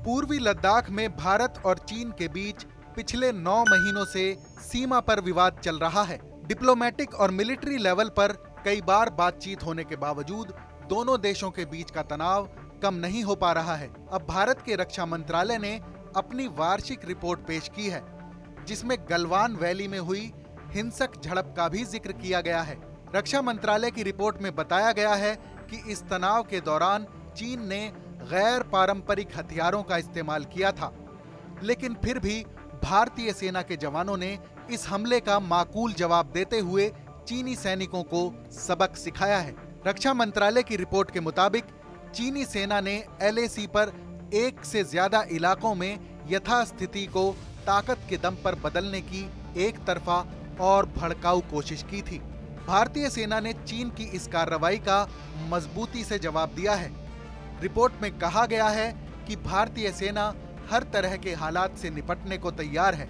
पूर्वी लद्दाख में भारत और चीन के बीच पिछले 9 महीनों से सीमा पर विवाद चल रहा है। डिप्लोमेटिक और मिलिट्री लेवल पर कई बार बातचीत होने के बावजूद दोनों देशों के बीच का तनाव कम नहीं हो पा रहा है। अब भारत के रक्षा मंत्रालय ने अपनी वार्षिक रिपोर्ट पेश की है, जिसमें गलवान वैली में हुई हिंसक झड़प का भी जिक्र किया गया है। रक्षा मंत्रालय की रिपोर्ट में बताया गया है कि इस तनाव के दौरान चीन ने गैर पारंपरिक हथियारों का इस्तेमाल किया था, लेकिन फिर भी भारतीय सेना के जवानों ने इस हमले का माकूल जवाब देते हुए चीनी सैनिकों को सबक सिखाया है। रक्षा मंत्रालय की रिपोर्ट के मुताबिक चीनी सेना ने LAC पर एक से ज्यादा इलाकों में यथास्थिति को ताकत के दम पर बदलने की एक तरफा और भड़काऊ कोशिश की थी। भारतीय सेना ने चीन की इस कार्रवाई का मजबूती से जवाब दिया है। रिपोर्ट में कहा गया है कि भारतीय सेना हर तरह के हालात से निपटने को तैयार है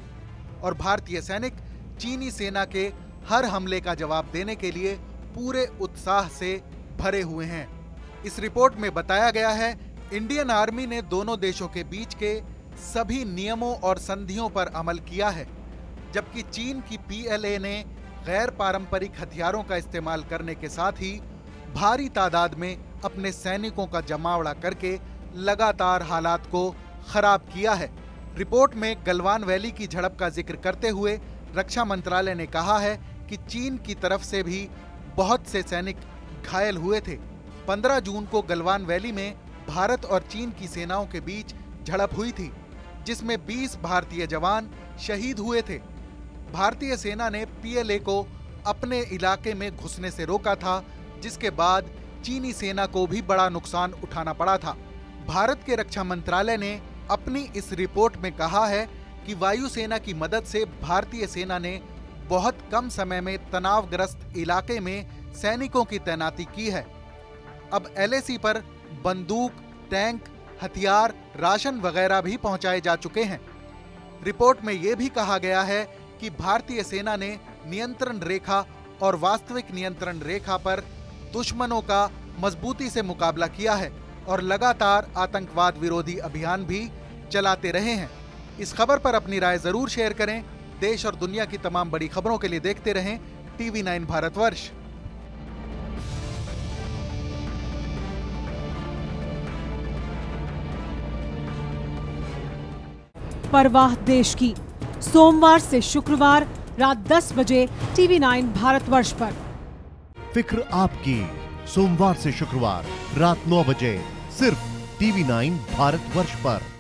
और भारतीय सैनिक चीनी सेना के हर हमले का जवाब देने के लिए पूरे उत्साह से भरे हुए हैं। इस रिपोर्ट में बताया गया है, इंडियन आर्मी ने दोनों देशों के बीच के सभी नियमों और संधियों पर अमल किया है, जबकि चीन की PLA ने गैर पारंपरिक हथियारों का इस्तेमाल करने के साथ ही भारी तादाद में अपने सैनिकों का जमावड़ा करके लगातार हालात को खराब किया है। रिपोर्ट में गलवान वैली की झड़प का जिक्र करते हुए रक्षा मंत्रालय ने कहा है कि चीन की तरफ से भी बहुत से सैनिक घायल हुए थे। 15 जून को गलवान वैली में भारत और चीन की सेनाओं के बीच झड़प हुई थी, जिसमें 20 भारतीय जवान शहीद हुए थे। भारतीय सेना ने PLA को अपने इलाके में घुसने से रोका था, जिसके बाद चीनी सेना को भी बड़ा नुकसान उठाना पड़ा था। भारत के रक्षा मंत्रालय ने अपनी इस रिपोर्ट में कहा है कि वायुसेना की मदद से भारतीय सेना ने बहुत कम समय में तनावग्रस्त इलाके में सैनिकों की तैनाती की है। अब LAC पर बंदूक, टैंक, हथियार, राशन वगैरह भी पहुंचाए जा चुके हैं। रिपोर्ट में यह भी कहा गया है कि भारतीय सेना ने नियंत्रण रेखा और वास्तविक नियंत्रण रेखा पर दुश्मनों का मजबूती से मुकाबला किया है और लगातार आतंकवाद विरोधी अभियान भी चलाते रहे हैं। इस खबर पर अपनी राय जरूर शेयर करें। देश और दुनिया की तमाम बड़ी खबरों के लिए देखते रहें TV9 भारतवर्ष। परवाह देश की, सोमवार से शुक्रवार रात 10 बजे TV9 भारतवर्ष पर। फिक्र आपकी, सोमवार से शुक्रवार रात 9 बजे सिर्फ TV9 भारतवर्ष पर।